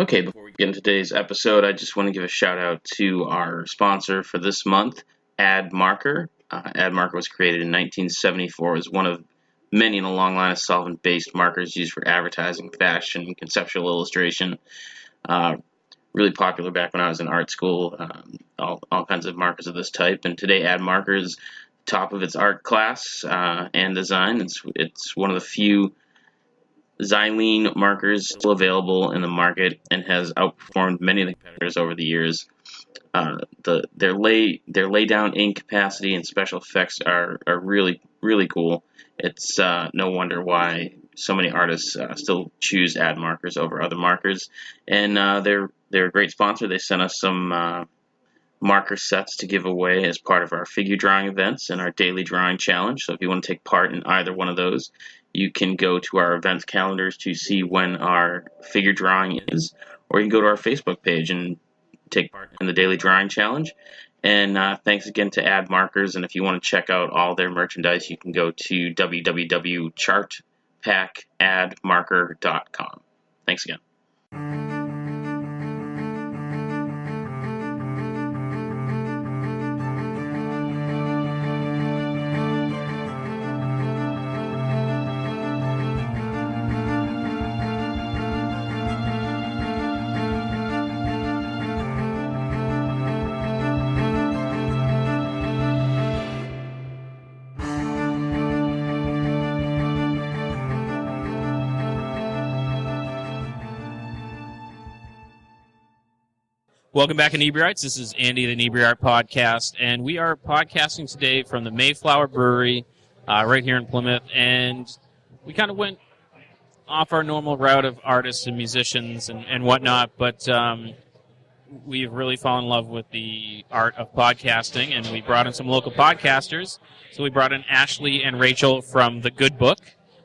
Okay, before we get into today's episode, I just want to give a shout out to our sponsor for this month, Ad Marker. Ad Marker was created in 1974 as one of many in a long line of solvent-based markers used for advertising, fashion, and conceptual illustration. Uh, really popular back when I was in art school, all kinds of markers of this type. And today, Ad Marker is top of its art class and design. It's one of the few xylene markers still available in the market and has outperformed many of the competitors over the years. Their lay down ink capacity and special effects are really cool. It's no wonder why so many artists still choose Ad markers over other markers. And they're a great sponsor. They sent us some marker sets to give away as part of our figure drawing events and our daily drawing challenge. So if you want to take part in either one of those, you can go to our events calendars to see when our figure drawing is, or you can go to our Facebook page and take part in the daily drawing challenge. And thanks again to Ad Markers. And if you want to check out all their merchandise, you can go to www.chartpackadmarker.com. Thanks again. Welcome back, Inebri-arts. This is Andy, the Inebri-art podcast, and we are podcasting today from the Mayflower Brewery right here in Plymouth, and we kind of went off our normal route of artists and musicians and whatnot, but we've really fallen in love with the art of podcasting, and we brought in some local podcasters. So we brought in Ashley and Rachel from The Good Book.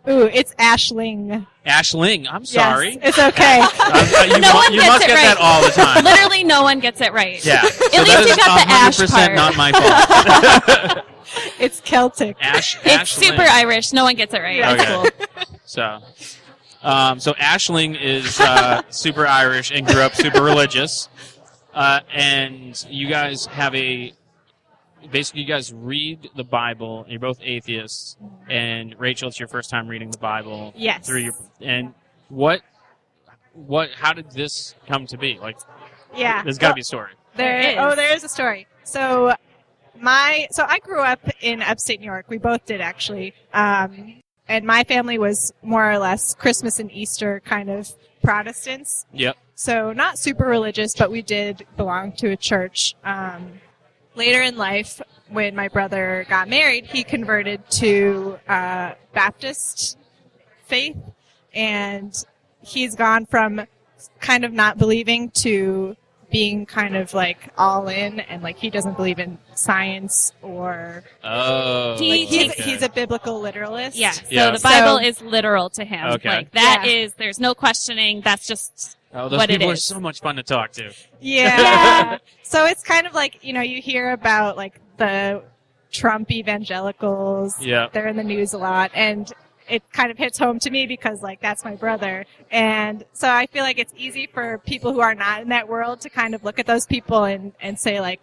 Ooh, it's Ashling. Ashling, I'm sorry. Yes, it's okay. You must get that all the time. Literally, no one gets it right. Yeah. At least you got the ash 100% part. not my fault. It's Celtic. It's Ashling. super Irish. No one gets it right. That's Okay. cool. So Ashling is super Irish and grew up super religious. And you guys have basically you guys read the Bible. You're both atheists, and Rachel, it's your first time reading the Bible. Yes. And how did this come to be? Like, Yeah. there's got to be a story. There is a story. So I grew up in upstate New York. We both did, actually. And my family was more or less Christmas and Easter kind of Protestants. Yep. So not super religious, but we did belong to a church. Later in life, when my brother got married, he converted to Baptist faith, and he's gone from kind of not believing to being kind of like all in, and like he doesn't believe in science or he's a biblical literalist. Yeah. So Yeah. the Bible is literal to him. Okay. Like that is. There's no questioning. That's just Oh, those what it people are is. so much fun to talk to. Yeah. So it's kind of like, you hear about like the Trump evangelicals. Yeah. They're in the news a lot, and it kind of hits home to me because like that's my brother. And so I feel like it's easy for people who are not in that world to kind of look at those people and say like,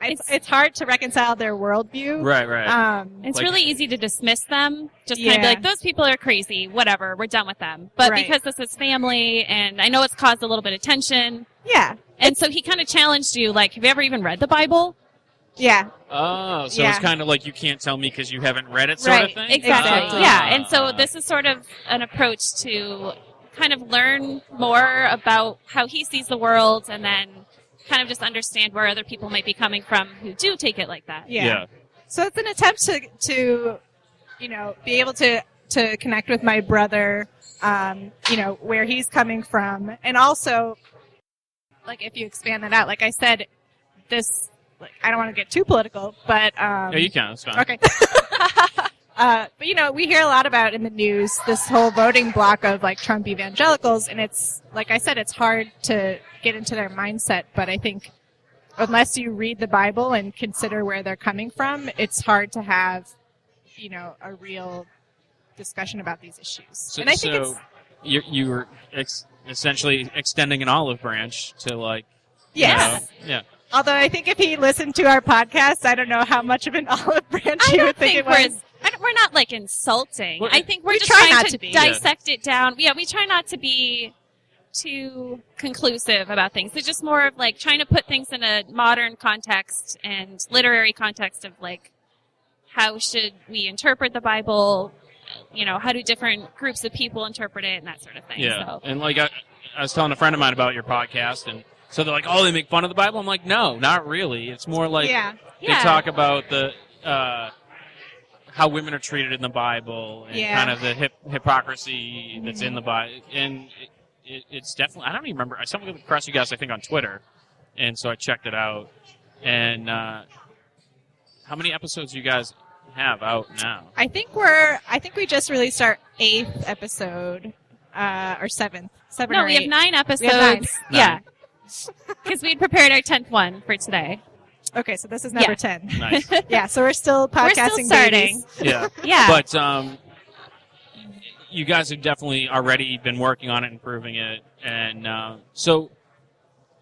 it's hard to reconcile their worldview. Right. It's really easy to dismiss them. Just kind Yeah. of be like, those people are crazy. Whatever. We're done with them. But Right. because this is family, and I know it's caused a little bit of tension. Yeah. And so he kind of challenged you, like, have you ever even read the Bible? Yeah. Oh, so Yeah. it's kind of like you can't tell me because you haven't read it, sort of Right. thing? Exactly. Ah. Yeah. And so this is sort of an approach to kind of learn more about how he sees the world, and then kind of just understand where other people might be coming from who do take it like that. Yeah. So it's an attempt to be able to connect with my brother, where he's coming from. And also, like, if you expand that out, like I said, this, like, I don't want to get too political, but... Yeah, you can. It's fine. Okay. But, we hear a lot about in the news this whole voting block of, like, Trump evangelicals, and it's, like I said, it's hard to get into their mindset, but I think unless you read the Bible and consider where they're coming from, it's hard to have, a real discussion about these issues. So, and I think you were essentially extending an olive branch to like. Yes. Yeah. Although I think if he listened to our podcast, I don't know how much of an olive branch he would think it was. We're not like insulting. I think we're just try trying not to to be. dissect it down. Yeah, we try not to be too conclusive about things. It's just more of like trying to put things in a modern context and literary context of like how should we interpret the Bible, how do different groups of people interpret it and that sort of thing. Yeah. So. And like I was telling a friend of mine about your podcast, and so they're like, "Oh, they make fun of the Bible." I'm like, "No, not really. It's more like they talk about the how women are treated in the Bible and kind of the hypocrisy that's in the Bible." And it's definitely, I don't even remember. I stumbled across you guys, I think, on Twitter, and so I checked it out. And how many episodes do you guys have out now? I think we just released our 8th episode, or 7th. No, or we have 8. 9 episodes. We have 9. Yeah. Because we'd prepared our 10th one for today. Okay, so this is number 10. Nice. Yeah, so we're still podcasting. We're still starting. babies. Yeah. Yeah. But you guys have definitely already been working on it, improving it. And so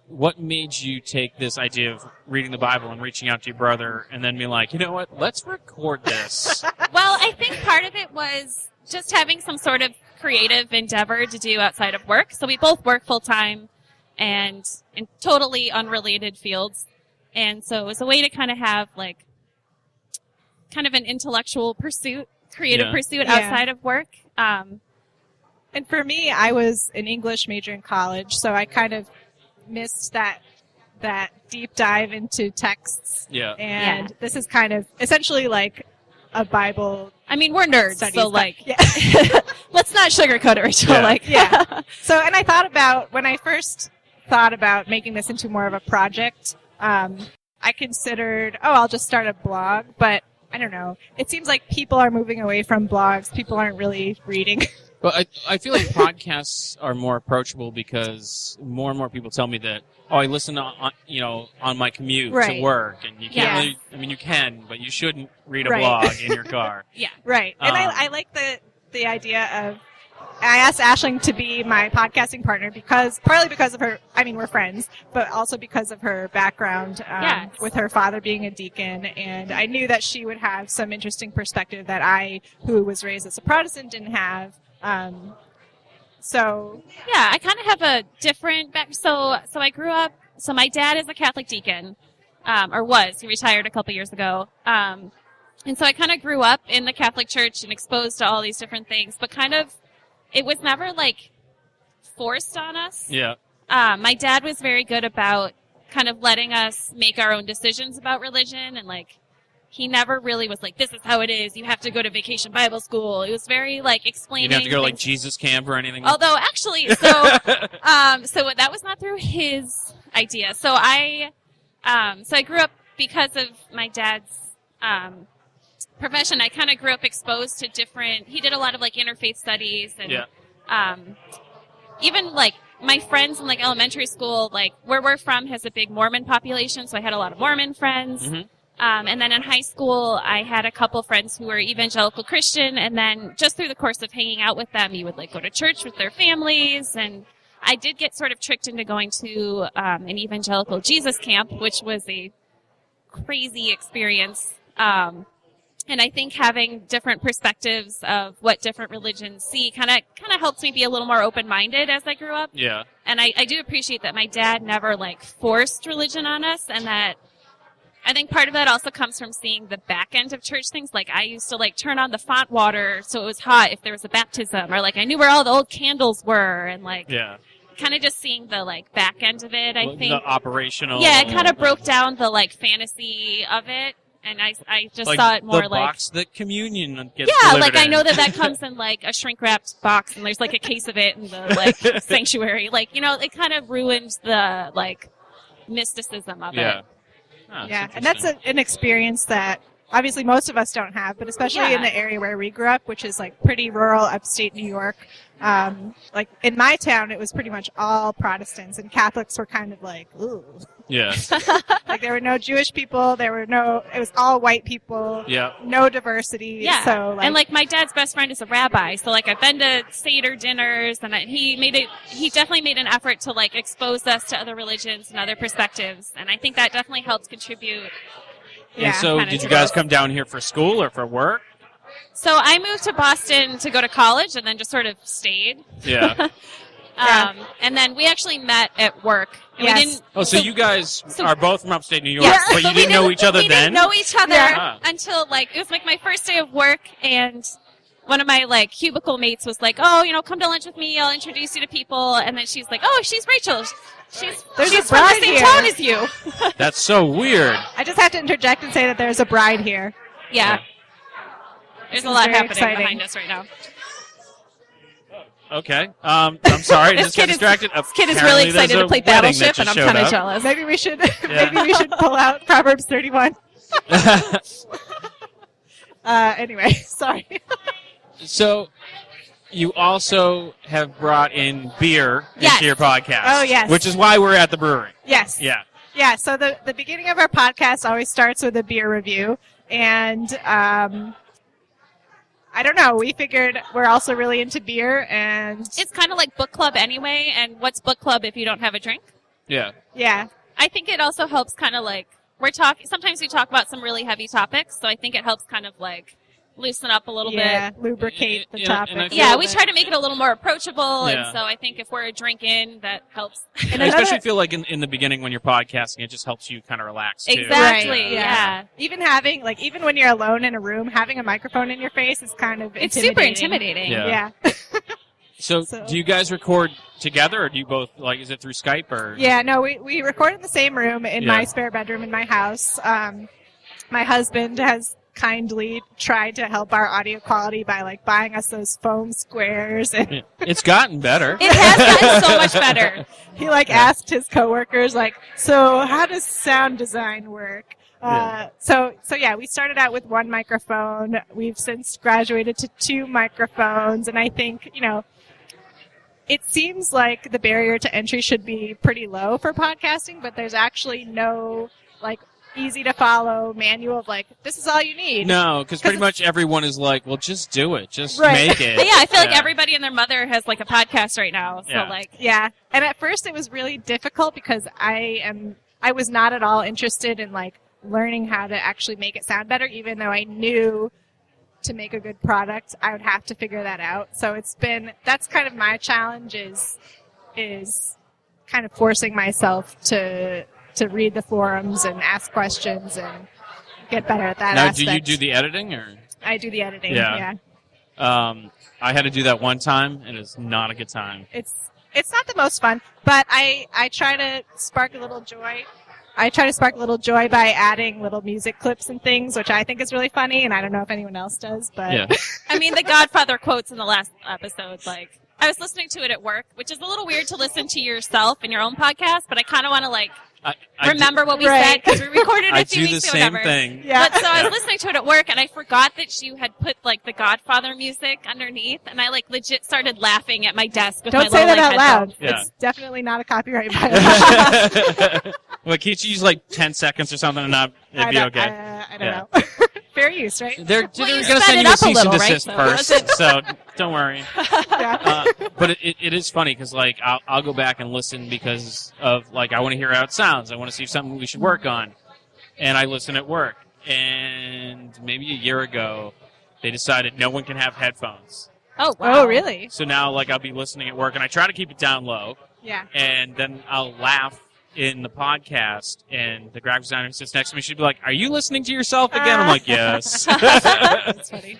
what made you take this idea of reading the Bible and reaching out to your brother and then be like, you know what, let's record this? Well, I think part of it was just having some sort of creative endeavor to do outside of work. So we both work full-time and in totally unrelated fields. And so it was a way to kind of have like kind of an intellectual pursuit, creative pursuit outside of work. And for me, I was an English major in college, so I kind of missed that deep dive into texts. Yeah. And this is kind of essentially like a Bible. I mean, we're nerds, studies, so but- like, let's not sugarcoat it, Rachel. Yeah. Like, Yeah. So, and I thought about, when I first thought about making this into more of a project, I considered, I'll just start a blog, but I don't know. It seems like people are moving away from blogs. People aren't really reading. But I feel like podcasts are more approachable because more and more people tell me that, I listen to, on my commute to work, and you can't really, I mean, you can, but you shouldn't read a blog in your car. Yeah. Right. And I like the idea of, I asked Aisling to be my podcasting partner partly because of her, I mean, we're friends, but also because of her background with her father being a deacon. And I knew that she would have some interesting perspective that I, who was raised as a Protestant, didn't have. So yeah, I kind of have a different so I grew up, so my dad is a Catholic deacon, or was, he retired a couple years ago. And so I kind of grew up in the Catholic Church and exposed to all these different things, but kind of, it was never like forced on us. Yeah. My dad was very good about kind of letting us make our own decisions about religion, and like, he never really was like, this is how it is, you have to go to vacation Bible school. It was very like explaining. You didn't have to go to like things. Jesus camp or anything? Although actually, so that was not through his idea. So I grew up, because of my dad's profession, I kind of grew up exposed to he did a lot of like interfaith studies, and even like my friends in like elementary school, like where we're from has a big Mormon population, so I had a lot of Mormon friends. Mm-hmm. And then in high school, I had a couple friends who were evangelical Christian, and then just through the course of hanging out with them, you would like go to church with their families, and I did get sort of tricked into going to an evangelical Jesus camp, which was a crazy experience. And I think having different perspectives of what different religions see kind of helps me be a little more open-minded as I grew up. Yeah. And I do appreciate that my dad never like forced religion on us, and that I think part of that also comes from seeing the back end of church things. Like I used to like turn on the font water so it was hot if there was a baptism, or like I knew where all the old candles were, and like kind of just seeing the like back end of it. I think the operational. Yeah, it kind of broke down the like fantasy of it, and I just saw it more the like box that communion gets like delivered I in. know that comes in like a shrink wrapped box, and there's like a case of it in the like sanctuary. Like it kind of ruined the like mysticism of it. Oh, and that's an experience that obviously most of us don't have, but especially in the area where we grew up, which is like pretty rural upstate New York. Like in my town, it was pretty much all Protestants, and Catholics were kind of like, ooh. Yeah. Like there were no Jewish people, it was all white people. Yeah. No diversity. Yeah. So, and like my dad's best friend is a rabbi, so like I've been to Seder dinners, and he definitely made an effort to like expose us to other religions and other perspectives, and I think that definitely helped contribute. And so did you guys come down here for school or for work? So I moved to Boston to go to college and then just sort of stayed. Yeah. And then we actually met at work. And Yes. we didn't, So you guys are both from upstate New York, Yeah, but you didn't know each other we then? didn't know each other Yeah. until like, it was like my first day of work, and one of my like cubicle mates was like, oh, come to lunch with me, I'll introduce you to people. And then she's like, oh, she's Rachel. She's from the bride same here. town as you. That's so weird. I just have to interject and say that there's a bride here. Yeah. There's a is lot very happening exciting. behind us right now. Okay. I'm sorry. This Just got kid is- distracted. This kid is Apparently really excited there's to a play wedding that Battleship, just and I'm showed kind of up. jealous. Maybe we should pull out Proverbs 31. Anyway, sorry. So you also have brought in beer Yes. into your podcast. Oh, yes. Which is why we're at the brewery. Yes. Yeah. Yeah, so the beginning of our podcast always starts with a beer review, and I don't know, we figured we're also really into beer, and It's kind of like book club anyway, and what's book club if you don't have a drink? Yeah. yeah, I think it also helps kind of like, sometimes we talk about some really heavy topics, so I think it helps kind of like loosen up a little yeah, bit. lubricate the And I topic. feel Yeah, that- we try to make it a little more approachable, Yeah. and so I think if we're a drink in, that helps. And I especially feel like in the beginning when you're podcasting, it just helps you kind of relax too. Exactly, Right, yeah. Even when you're alone in a room, having a microphone in your face is kind of It's super intimidating. Yeah. Yeah. So, So- do you guys record together, or do you both, like, is it through Skype, or? Yeah, no, we record in the same room in Yeah. my spare bedroom in my house. My husband has kindly tried to help our audio quality by like buying us those foam squares, and Yeah. It's gotten better. It has gotten so much better. he like asked his coworkers like, so how does sound design work? Yeah. So yeah, we started out with one microphone. We've since graduated to 2 microphones, and I think, it seems like the barrier to entry should be pretty low for podcasting, but there's actually no like easy to follow manual of like, this is all you need. No, because pretty much everyone is like, well, just do it. Just Right. make it. But yeah, I feel like everybody and their mother has like a podcast right now. So Yeah. like, Yeah. And at first it was really difficult because I was not at all interested in like learning how to actually make it sound better, even though I knew to make a good product, I would have to figure that out. So that's kind of my challenge is kind of forcing myself to read the forums and ask questions and get better at that Now, aspect. do you do the editing, or? I do the editing, Yeah. yeah. I had to do that one time, and it's not a good time. It's not the most fun, but I try to spark a little joy. I try to spark a little joy by adding little music clips and things, which I think is really funny, and I don't know if anyone else does, but Yeah. I mean, the Godfather quotes in the last episode, like, I was listening to it at work, which is a little weird to listen to yourself in your own podcast, but I kind of want to like I remember what we Right. said because we recorded it I a few do the weeks ago. same whatever. thing. yeah. But so I was listening to it at work, and I forgot that you had put like the Godfather music underneath, and I like legit started laughing at my desk with Don't my say little, that out like, loud. headphones. Yeah. It's definitely not a copyright violation. Well, can't you use like 10 seconds or something, and it'd be okay? I don't Yeah. know. Fair use, right? They're Well, going you to sped send it you a up a cease and little, right? desist So first, so don't worry. Yeah. But it is funny because like I'll go back and listen because of like I want to hear how it sounds. I want to see if something we should work on, and I listen at work. And maybe a year ago, they decided no one can have headphones. Oh, wow. Oh, really? So now like I'll be listening at work, and I try to keep it down low, Yeah. and then I'll laugh in the podcast, and the graphic designer who sits next to me should be like, "Are you listening to yourself again?" I'm like, "Yes." That's funny.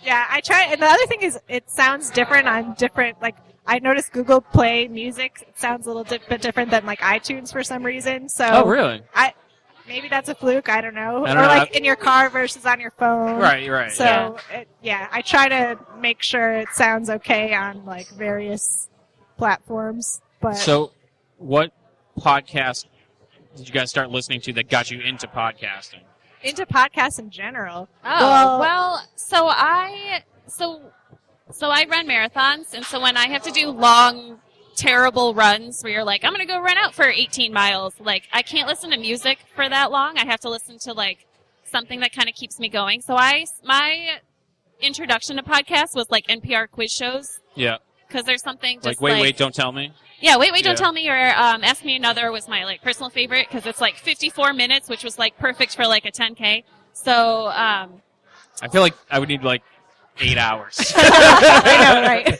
Yeah, I try. And the other thing is, it sounds different on different. Like, I noticed Google Play Music sounds a little bit different than like iTunes for some reason. So, Oh, really? maybe that's a fluke. I don't know. I don't or know. like in your car versus on your phone. Right. So, I try to make sure it sounds okay on like various platforms. But So, what podcast did you guys start listening to that got you into podcasting? into podcasts in general. Oh, well, so I run marathons, and so when I have to do long, terrible runs where you're like, I'm going to go run out for 18 miles, like, I can't listen to music for that long. I have to listen to, like, something that kind of keeps me going. So my introduction to podcasts was, like, NPR quiz shows. Yeah. Because there's something just like, wait, don't tell me? Yeah, wait, don't tell me, or Ask Me Another was my, like, personal favorite, because it's, like, 54 minutes, which was, like, perfect for, like, a 10K. So, I feel like I would need, like, 8 hours. I know, right?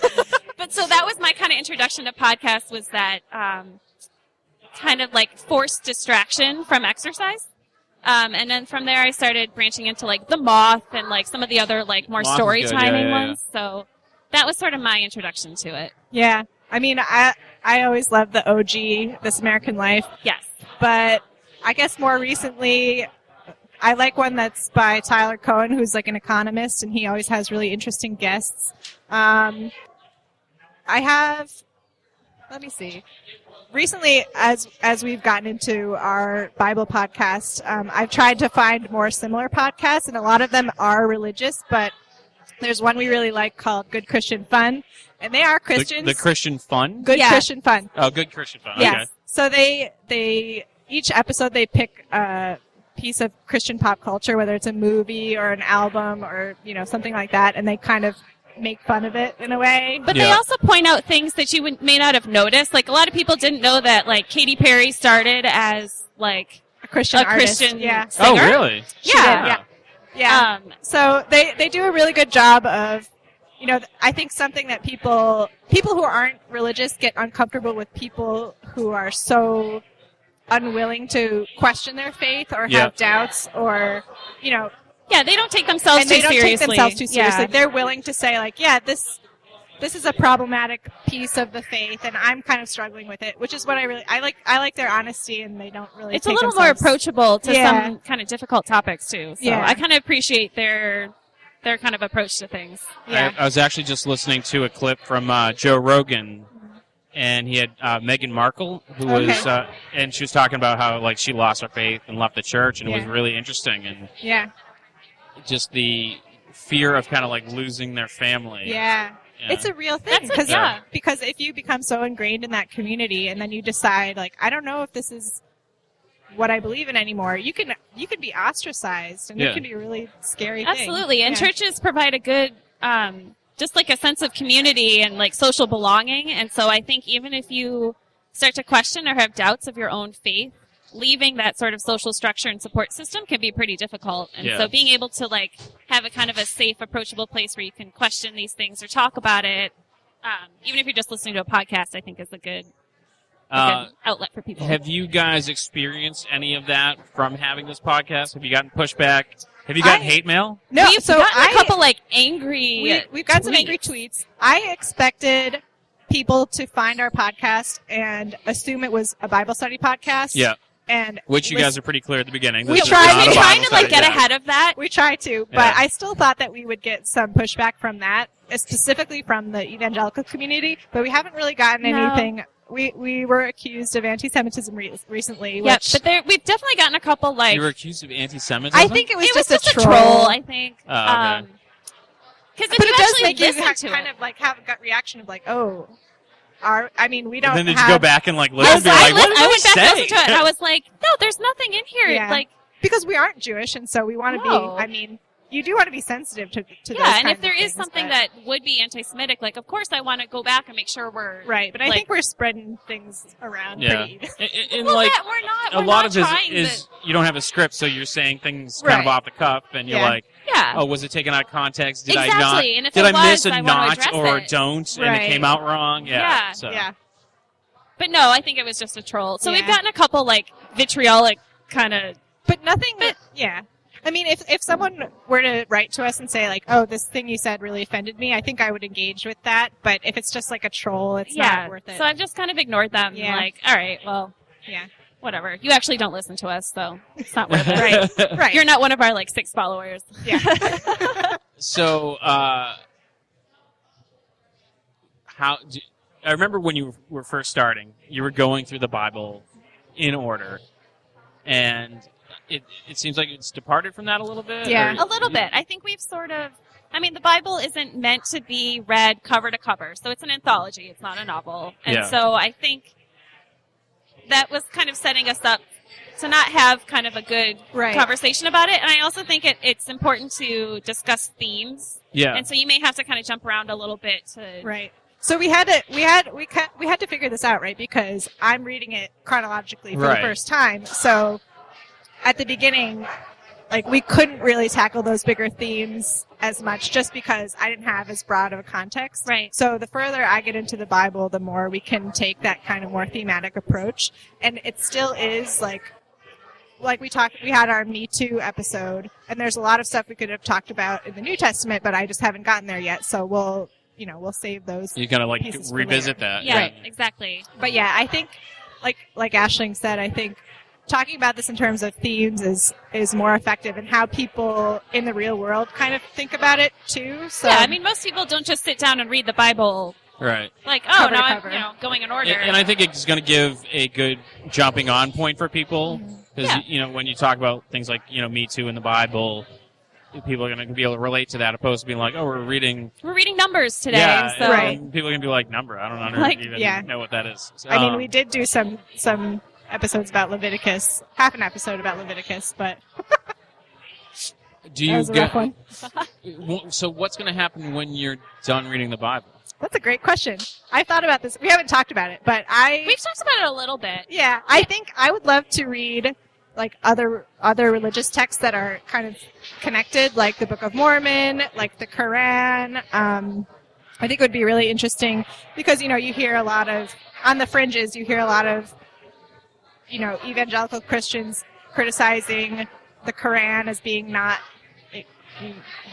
But so that was my kind of introduction to podcasts, was that kind of like forced distraction from exercise. And then from there I started branching into like The Moth and like some of the other like more story timing ones. So that was sort of my introduction to it. Yeah. I mean, I always loved the OG, This American Life. Yes. But I guess more recently, I like one that's by Tyler Cohen, who's like an economist, and he always has really interesting guests. Let me see. Recently, as we've gotten into our Bible podcast, I've tried to find more similar podcasts, and a lot of them are religious, but there's one we really like called Good Christian Fun, and they are Christians. The Christian Fun? Good Christian Fun. Oh, Good Christian Fun. Yes. Okay. So they each episode they pick a piece of Christian pop culture, whether it's a movie or an album or, you know, something like that, and they kind of make fun of it in a way. But they also point out things that you may not have noticed. Like, a lot of people didn't know that, like, Katy Perry started as, like, a Christian artist. Christian singer. Oh, really? Yeah. So they do a really good job of, you know, I think something that people who aren't religious get uncomfortable with people who are so unwilling to question their faith or have doubts or, you know. Yeah, they don't take themselves too seriously. Take themselves too seriously. Yeah. They're willing to say, like, yeah, this is a problematic piece of the faith, and I'm kind of struggling with it, which is what I like. I like their honesty, and they don't really. It's a little more approachable to some kind of difficult topics too. So I kind of appreciate their kind of approach to things. Yeah. I was actually just listening to a clip from Joe Rogan, and he had Meghan Markle, who was, and she was talking about how like she lost her faith and left the church, and it was really interesting, and just the fear of kind of like losing their family. Yeah. It's a real thing because if you become so ingrained in that community and then you decide, like, I don't know if this is what I believe in anymore, you can be ostracized, and it can be a really scary thing. Absolutely. And churches provide a good just like a sense of community and like social belonging. And so I think even if you start to question or have doubts of your own faith, leaving that sort of social structure and support system can be pretty difficult. And so being able to like have a kind of a safe, approachable place where you can question these things or talk about it, even if you're just listening to a podcast, I think is a good outlet for people. Have you guys experienced any of that from having this podcast? Have you gotten pushback? Have you gotten hate mail? No, we've gotten a couple like angry we've got some angry tweets. I expected people to find our podcast and assume it was a Bible study podcast. Yeah. And which you guys are pretty clear at the beginning. We tried to like get ahead of that. We tried to, but I still thought that we would get some pushback from that, specifically from the evangelical community. But we haven't really gotten anything. We were accused of anti-Semitism recently. Which we've definitely gotten a couple like. You were accused of anti-Semitism? I think it was just a troll. I think. Oh, okay. Because but it does make you kind of like have a gut reaction of like, oh. We don't. And then did you go back and like listen? I went back and listened to it, and I was like, no, there's nothing in here. Yeah. Like, because we aren't Jewish, and so we want to be. I mean, you do want to be sensitive to those and if there is is something that would be anti-Semitic, like, of course, I want to go back and make sure we're right. But I think we're spreading things around pretty. And well, like we're not. A lot of it is you don't have a script, so you're saying things kind of off the cuff, and you're like. Yeah. Oh, was it taken out of context? Did exactly. I not? And if did it I was, miss a not or it. don't, and it came out wrong? Yeah. But no, I think it was just a troll. So we've gotten a couple like vitriolic kind of. But nothing. I mean, if someone were to write to us and say like, "Oh, this thing you said really offended me," I think I would engage with that. But if it's just like a troll, it's not worth it. So I've just kind of ignored them. Yeah. Like, all right, well, whatever. You actually don't listen to us, so it's not worth it. Right. You're not one of our like 6 followers. Yeah. So, I remember when you were first starting, you were going through the Bible in order, and it seems like it's departed from that a little bit. Yeah. A little bit. I think we've sort of, I mean, the Bible isn't meant to be read cover to cover. So it's an anthology. It's not a novel. And Yeah. so I think that was kind of setting us up to not have kind of a good Right. conversation about it. And I also think it's important to discuss themes. Yeah. And so you may have to kind of jump around a little bit to. Right. So we had to figure this out, right? Because I'm reading it chronologically for Right. the first time. So at the beginning, like, we couldn't really tackle those bigger themes as much just because I didn't have as broad of a context. Right. So the further I get into the Bible, the more we can take that kind of more thematic approach. And it still is like we had our Me Too episode, and there's a lot of stuff we could have talked about in the New Testament, but I just haven't gotten there yet. So we'll save those. You kind of like pieces for revisit later. that. Yeah, Right. exactly. But yeah, I think, like Aisling said, I think talking about this in terms of themes is more effective, and how people in the real world kind of think about it too. So Yeah, I mean, most people don't just sit down and read the Bible Right. like, Cover to now I'm, cover. going in order. And I think it's going to give a good jumping on point for people. Because, Yeah. when you talk about things like, Me Too in the Bible, people are going to be able to relate to that, opposed to being like, oh, we're reading Numbers today. Yeah, so Right. and people are going to be like, number. I don't Like, even yeah. know what that is. So, I mean, we did do some episodes about Leviticus, half an episode about Leviticus, but do that you was a rough one. So what's going to happen when you're done reading the Bible? That's a great question. I thought about this. We haven't talked about it, but we've talked about it a little bit. yeah, I think I would love to read like other religious texts that are kind of connected, like the Book of Mormon, like the Quran. I think it would be really interesting because, you hear a lot of, on the fringes, you hear a lot of, evangelical Christians criticizing the Quran as being not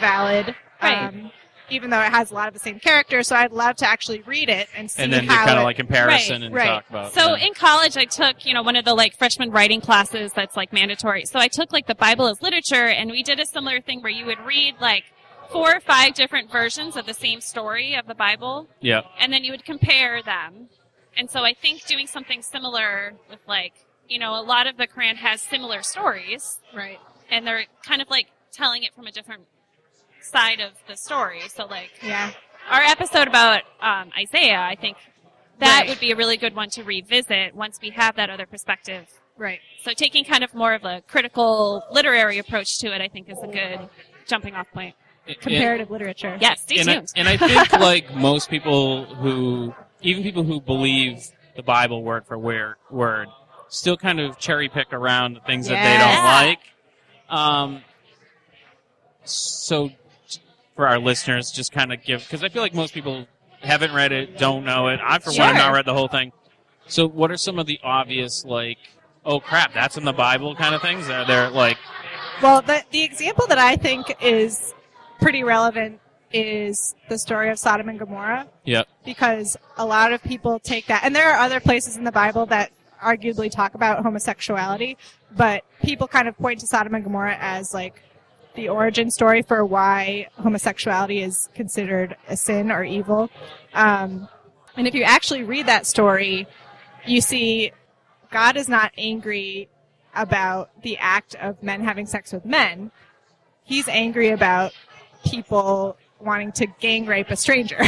valid. Right. Even though it has a lot of the same characters, so I'd love to actually read it and see And then do how kind of it- like comparison Right, and right. talk about So yeah. in college, I took, one of the freshman writing classes that's mandatory. So I took the Bible as literature, and we did a similar thing where you would read 4 or 5 different versions of the same story of the Bible, Yeah. and then you would compare them. And so I think doing something similar with a lot of the Quran has similar stories, right. and they're kind of telling it from a different side of the story. So Yeah. our episode about Isaiah, I think that Right. would be a really good one to revisit once we have that other perspective. Right. So taking kind of more of a critical literary approach to it, I think, is a good jumping off point. Comparative literature. Yes, stay tuned. And I think most people even people who believe the Bible word for word, still kind of cherry pick around the things that they Yeah. don't like. So for our listeners, just kind of because I feel like most people haven't read it, don't know it. I, for one, have not read the whole thing. So what are some of the obvious, oh crap, that's in the Bible kind of things? Are there Well, the example that I think is pretty relevant is the story of Sodom and Gomorrah, Yep. because a lot of people take that, and there are other places in the Bible that arguably talk about homosexuality, but people kind of point to Sodom and Gomorrah as the origin story for why homosexuality is considered a sin or evil. And if you actually read that story, you see God is not angry about the act of men having sex with men. He's angry about people wanting to gang rape a stranger.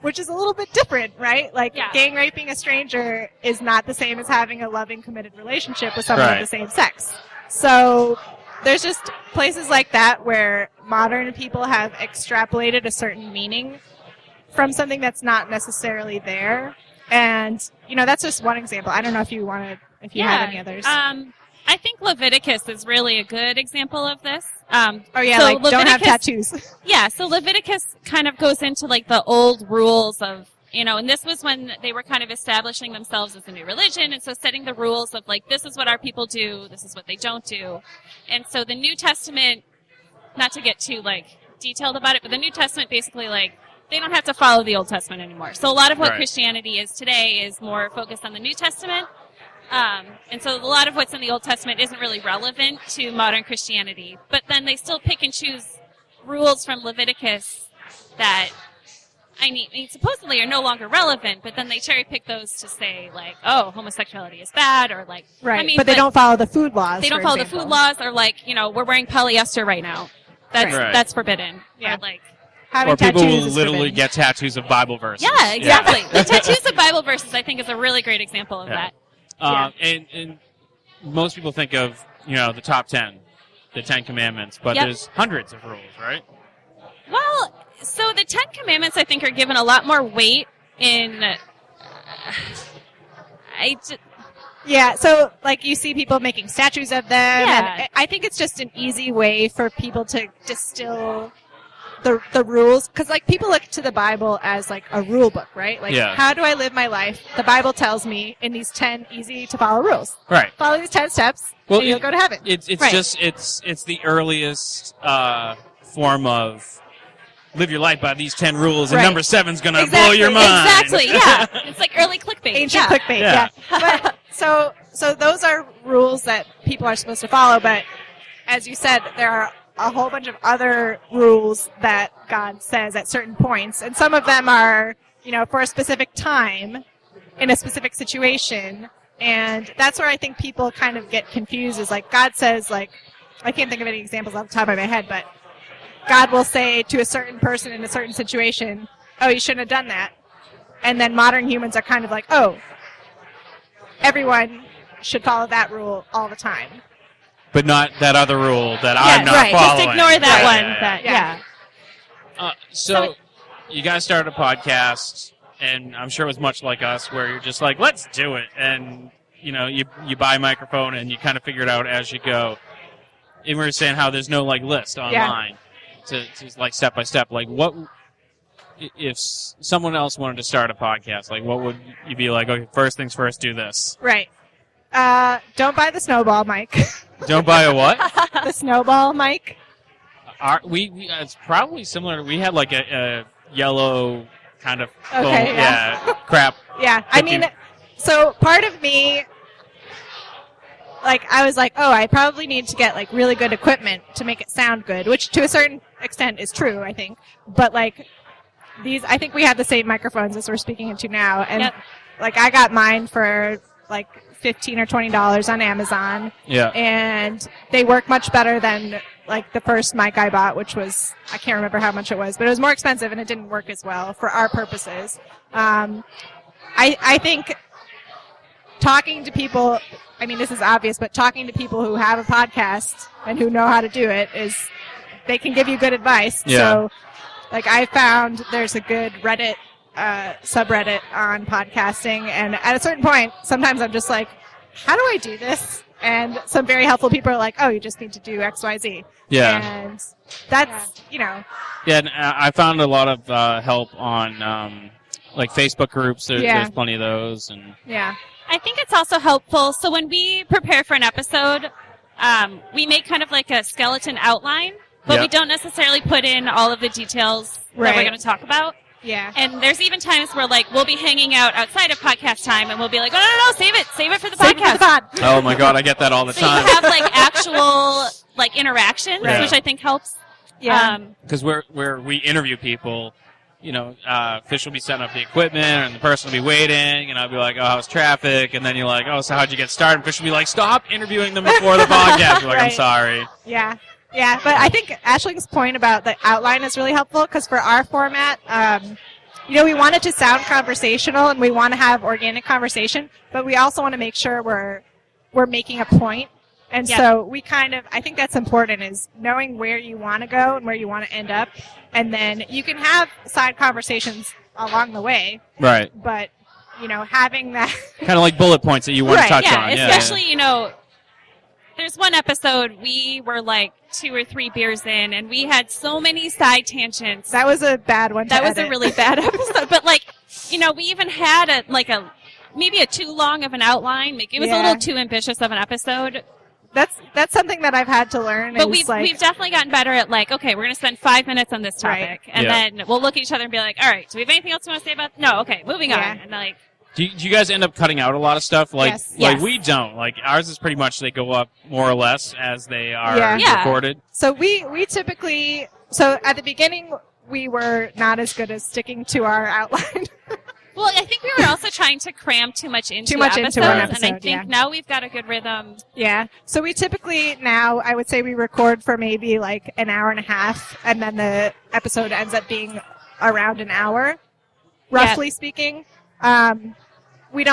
Which is a little bit different, right? Yeah. Gang raping a stranger is not the same as having a loving, committed relationship with someone of the same sex. So there's just places like that where modern people have extrapolated a certain meaning from something that's not necessarily there. And, that's just one example. I don't know if you have any others. I think Leviticus is really a good example of this. oh yeah, so don't have Leviticus- tattoos. Yeah, so Leviticus kind of goes into the old rules of, and this was when they were kind of establishing themselves as a new religion, and so setting the rules of this is what our people do, this is what they don't do. And so the New Testament, not to get too detailed about it, but the New Testament basically they don't have to follow the Old Testament anymore. So a lot of what Christianity is today is more focused on the New Testament. And so a lot of what's in the Old Testament isn't really relevant to modern Christianity. But then they still pick and choose rules from Leviticus that I mean, supposedly are no longer relevant, but then they cherry pick those to say, like, oh, homosexuality is bad, or like, Right. I mean, but they don't follow the food laws. They don't for follow the example. food laws, or like, we're wearing polyester right now. Right. That's forbidden. Yeah. Or like, Having Or people tattoos will is literally forbidden. get tattoos of Bible verses. yeah, exactly. The tattoos of Bible verses, I think, is a really great example of Yeah. that. And most people think of, the top 10, the 10 Commandments, but Yep. there's hundreds of rules, right? Well, so the 10 Commandments, I think, are given a lot more weight in. Yeah, so like you see people making statues of them. Yeah. And I think it's just an easy way for people to distill the rules, because like people look to the Bible as like a rule book, right? Like, Yeah. how do I live my life? The Bible tells me in these 10 easy to follow rules. Right. Follow these 10 steps, Well, and you'll go to heaven. It's Right. just it's the earliest form of live your life by these 10 rules, and Right. number 7's gonna blow Exactly. your mind. Exactly, yeah. It's like early clickbait. Ancient yeah. clickbait, Yeah. yeah. But so those are rules that people are supposed to follow, but as you said, there are a whole bunch of other rules that God says at certain points, and some of them are, for a specific time, in a specific situation, and that's where I think people kind of get confused, is like, God says, like, I can't think of any examples off the top of my head, but God will say to a certain person in a certain situation, oh, you shouldn't have done that. And then modern humans are kind of like, oh, everyone should follow that rule all the time. But not that other rule that Yeah, I'm not right. following. Just ignore that Yeah, one. yeah, That, yeah. yeah. So you guys started a podcast, and I'm sure it was much like us, where you're just like, let's do it. And, you buy a microphone, and you kind of figure it out as you go. And we were saying how there's no, list online to step by step. Like, what if someone else wanted to start a podcast? Like, what would you be like, okay, first things first, do this? Right. Don't buy the snowball mic. Don't buy a what? The snowball mic. It's probably similar. We had like a yellow kind of foam, Okay, yeah. crap. Yeah, I mean, so part of me, I was like, oh, I probably need to get, really good equipment to make it sound good, which to a certain extent is true, I think. But, I think we have the same microphones as we're speaking into now. And, Yep. I got mine for, $15 or $20 on Amazon. Yeah. And they work much better than, the first mic I bought, which was, I can't remember how much it was, but it was more expensive and it didn't work as well for our purposes. I think talking to people, I mean, this is obvious, but talking to people who have a podcast and who know how to do it they can give you good advice. Yeah. So, I found there's a good Reddit subreddit on podcasting, and at a certain point, sometimes I'm just like, how do I do this? And some very helpful people are like, oh, you just need to do X, Y, Z. Yeah. And that's, Yeah, and I found a lot of help on Facebook groups. There's plenty of those, and yeah. I think it's also helpful. So when we prepare for an episode, we make kind of like a skeleton outline, but Yep. we don't necessarily put in all of the details that Right. we're going to talk about. Yeah. And there's even times where we'll be hanging out outside of podcast time, and we'll be like, oh no, save it for the Save it podcast. for the pod. oh my god, I get that all the So you time. have actual interactions, Yeah. which I think helps. Yeah. Because where we interview people, Fish will be setting up the equipment, and the person will be waiting, and I'll be like, oh, how's traffic? And then you're like, oh, so how'd you get started? Fish will be like, stop interviewing them before the podcast. You're like, I'm Right. sorry. Yeah. Yeah, but I think Ashling's point about the outline is really helpful, because for our format, we want it to sound conversational and we want to have organic conversation, but we also want to make sure we're making a point. And Yeah. so we I think that's important, is knowing where you want to go and where you want to end up. And then you can have side conversations along the way, Right. but, having that. Kind of like bullet points that you want Right, to touch Yeah, on. especially, there's one episode we were 2 or 3 beers in, and we had so many side tangents. That was a bad one to That was a edit. really bad episode. But we even had maybe a too long of an outline. It was a Yeah. little too ambitious of an episode. That's something that I've had to learn. But is we've definitely gotten better at okay, we're going to spend 5 minutes on this topic, Right. and Yeah. then we'll look at each other and be like, all right, do we have anything else we want to say about? No, okay, moving Yeah. on. And Do you guys end up cutting out a lot of stuff? Yes. Yes. We don't. Ours is pretty much they go up more or less as they are Yeah. Yeah. recorded. So we typically, so at the beginning, we were not as good as sticking to our outline. Well, I think we were also trying to cram too much into one episodes, episode, and I think yeah. now we've got a good rhythm. Yeah. So we typically now, I would say we record for maybe like an hour and a half, and then the episode ends up being around an hour, roughly speaking. We're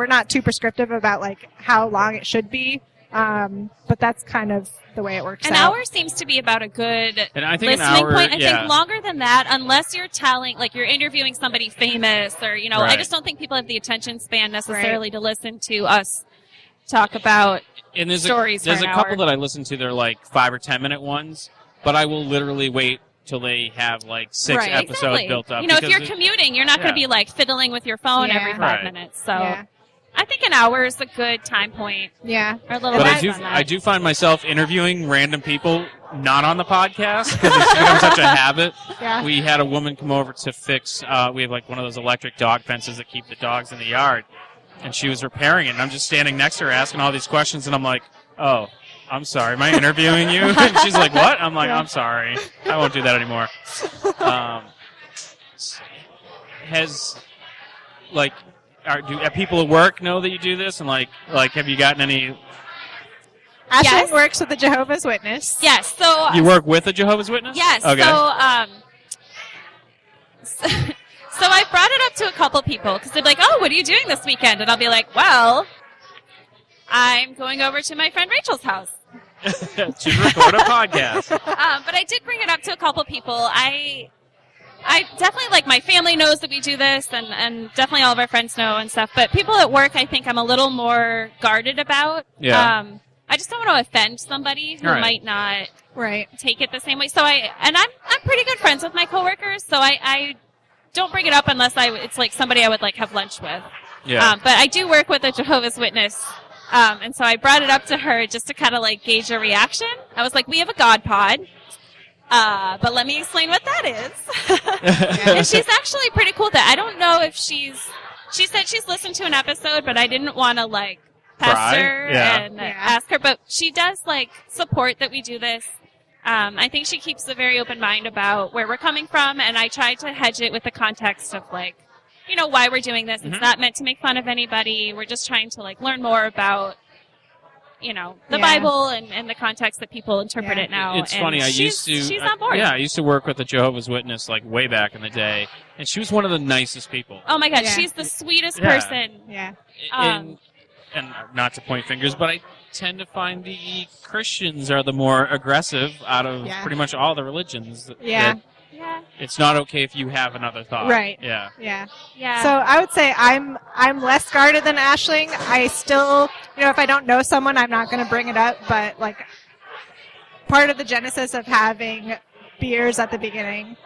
not too prescriptive about like how long it should be, but that's kind of the way it works An out. hour seems to be about a good And I think an listening hour, point. I yeah. think longer than that, unless you're you're interviewing somebody famous, or I Right. just don't think people have the attention span necessarily to listen to us talk about And there's stories there's for a an couple hour. that I listen to. They're like 5 or 10 minute ones, but I will literally wait till they have like 6 Right. episodes Exactly. built up. You know, if because you're it- commuting, you're not going Yeah. to be like fiddling with your phone Yeah. every 5 Right. minutes. So Yeah. I think an hour is a good time point. Yeah. Or a little But less I do than that. I do find myself interviewing random people not on the podcast because it's become such a habit. Yeah. We had a woman come over to fix. We have like one of those electric dog fences that keep the dogs in the yard, and she was repairing it. And I'm just standing next to her asking all these questions, and I'm like, "Oh, I'm sorry, am I interviewing you?" And she's like, "What?" I'm like, Yeah. "I'm sorry, I won't do that anymore." Do people at work know that you do this? And like, have you gotten any? Ashlyn Yes. works with the Jehovah's Witness. Yes. So You work with a Jehovah's Witness? Yes. Okay. So I brought it up to a couple people because they're like, "Oh, what are you doing this weekend?" And I'll be like, "Well, I'm going over to my friend Rachel's house." To record a podcast. But I did bring it up to a couple people. I definitely, like, my family knows that we do this, and definitely all of our friends know and stuff. But people at work, I think I'm a little more guarded about. Yeah. I just don't want to offend somebody who Right. might not Right. take it the same way. So I'm pretty good friends with my coworkers, so I don't bring it up unless it's like somebody I would like have lunch with. Yeah. But I do work with a Jehovah's Witness, and so I brought it up to her just to kind of like gauge her reaction. I was like, "We have a God pod, but let me explain what that is." And she's actually pretty cool with that. I don't know if she said she's listened to an episode, but I didn't want to like pester Pry? Yeah. and ask her. But she does like support that we do this. I think she keeps a very open mind about where we're coming from, and I try to hedge it with the context of like, why we're doing this. It's not meant to make fun of anybody. We're just trying to like learn more about, the Yeah. Bible and the context that people interpret Yeah. it now. It's And funny. she's on board. I used to work with a Jehovah's Witness like way back in the day, and she was one of the nicest people. Oh my God, Yeah. she's the sweetest Yeah. person. Yeah. And not to point fingers, but I tend to find the Christians are the more aggressive out of Yeah. pretty much all the religions. Yeah. That Yeah, it's not okay if you have another thought. Right. Yeah. Yeah. yeah. So I would say I'm less guarded than Aisling. I still, if I don't know someone, I'm not going to bring it up. But like, part of the genesis of having beers at the beginning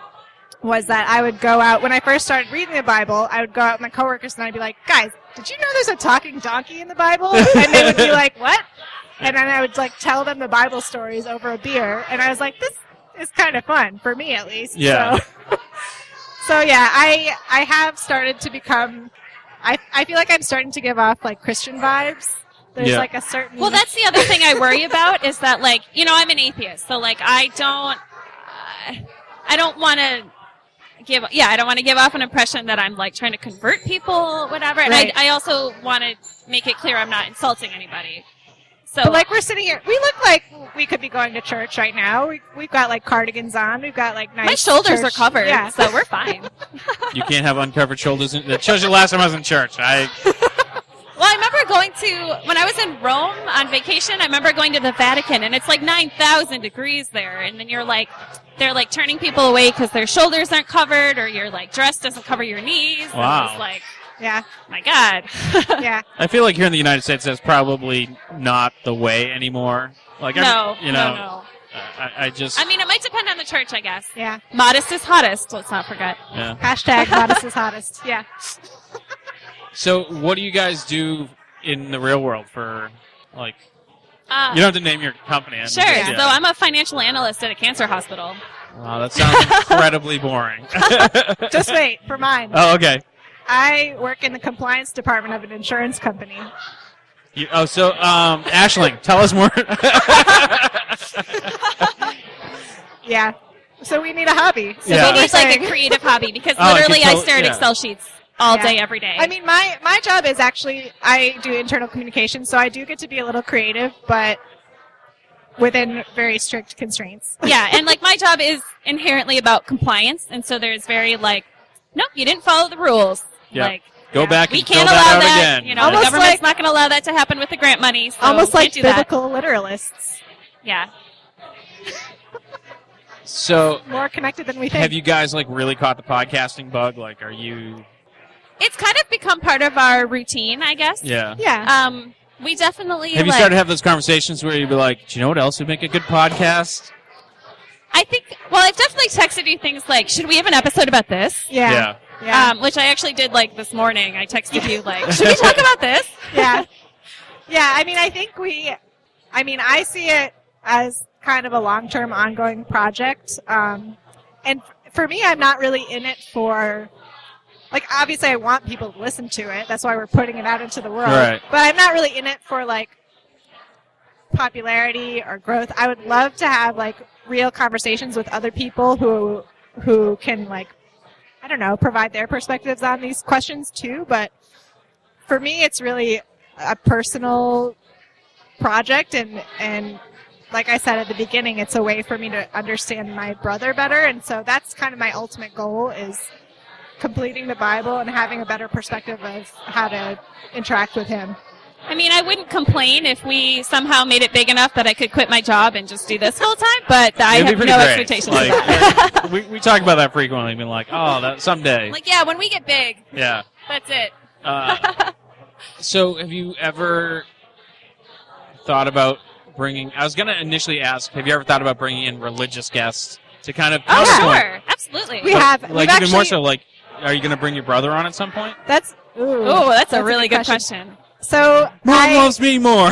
was that I would go out when I first started reading the Bible. I would go out with my coworkers and I'd be like, "Guys, did you know there's a talking donkey in the Bible?" And they would be like, "What?" And then I would like tell them the Bible stories over a beer, and I was like, "This is kind of fun for me, at least." Yeah. So yeah, I have started to become. I feel like I'm starting to give off like Christian vibes. There's Yeah. like a certain. Well, that's the other thing I worry about is that, like, I'm an atheist, so like I don't want to I don't want to give off an impression that I'm like trying to convert people, whatever. And Right. I also want to make it clear I'm not insulting anybody. So But like we're sitting here, we look like we could be going to church right now. We've got like cardigans on. We've got like nice. my shoulders church- are covered, Yeah. so we're fine. You can't have uncovered shoulders. That shows you the last time I was in church. Well, I remember going when I was in Rome on vacation, I remember going to the Vatican, and it's like 9,000 degrees there, and then they're like turning people away because their shoulders aren't covered, or your like dress doesn't cover your knees. And Wow. it's like, Yeah. my God. Yeah. I feel like here in the United States, that's probably not the way anymore. Like, No. I just. I mean, it might depend on the church, I guess. Yeah. Modest is hottest, let's not forget. Yeah. Hashtag modest is hottest. Yeah. So, what do you guys do in the real world for, like? Uh, You don't have to name your company. Sure. Yeah. So I'm a financial analyst at a cancer hospital. Wow, that sounds incredibly boring. Just wait for mine. Oh, okay. I work in the compliance department of an insurance company. Aisling, tell us more. Yeah. So we need a hobby. So Yeah. We need like a creative hobby because literally I stare at Excel sheets all day, every day. I mean, my job is actually, I do internal communication, so I do get to be a little creative, but within very strict constraints. Yeah, and like my job is inherently about compliance, and so there's very like, nope, you didn't follow the rules. Yeah. Like, Go back we and can't fill allow that out that. again. You know, Almost the government's like- not going to allow that to happen with the grant money. So Almost can't like do that. biblical literalists. Yeah. So, More connected than we think. have you guys like really caught the podcasting bug? Like, are you? It's kind of become part of our routine, I guess. Yeah. Yeah. We definitely Have you like, started to have those conversations where you'd be like, do you know what else would make a good podcast? I think, well, I've definitely texted you things like, should we have an episode about this? yeah. Yeah. Which I actually did like this morning. I texted you like, should we talk about this? Yeah. Yeah, I mean, I see it as kind of a long-term ongoing project. And for me, I'm not really in it for, like, obviously I want people to listen to it. That's why we're putting it out into the world. Right. But I'm not really in it for, like, popularity or growth. I would love to have, like, real conversations with other people who can, like, I don't know, provide their perspectives on these questions too. But for me, it's really a personal project, and like I said at the beginning, it's a way for me to understand my brother better. And so that's kind of my ultimate goal, is completing the Bible and having a better perspective of how to interact with him. I mean, I wouldn't complain if we somehow made it big enough that I could quit my job and just do this full time, but I It'd be have pretty no great. expectations Like, of that. we talk about that frequently, being like, oh, that someday. Like, yeah, when we get big, Yeah. that's it. So, have you ever thought about bringing? I was going to initially ask, have you ever thought about bringing in religious guests to kind of? Oh, Yeah. sure. Absolutely. We have. Like, We've even more actually- so, like, are you going to bring your brother on at some point? That's Oh, that's a really good question. So Mom loves me more.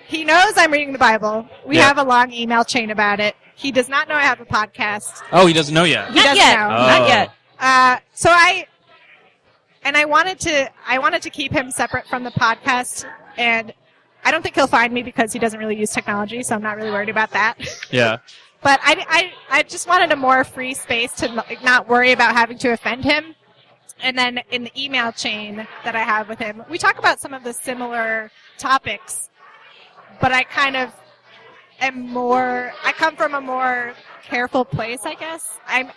he knows I'm reading the Bible. We Yeah. have a long email chain about it. He does not know I have a podcast. Oh, he doesn't know yet. He Not doesn't yet. know. Not yet. I wanted to keep him separate from the podcast, and I don't think he'll find me because he doesn't really use technology, so I'm not really worried about that. Yeah. But I just wanted a more free space to not worry about having to offend him. And then in the email chain that I have with him, we talk about some of the similar topics, but I kind of I come from a more careful place, I guess. I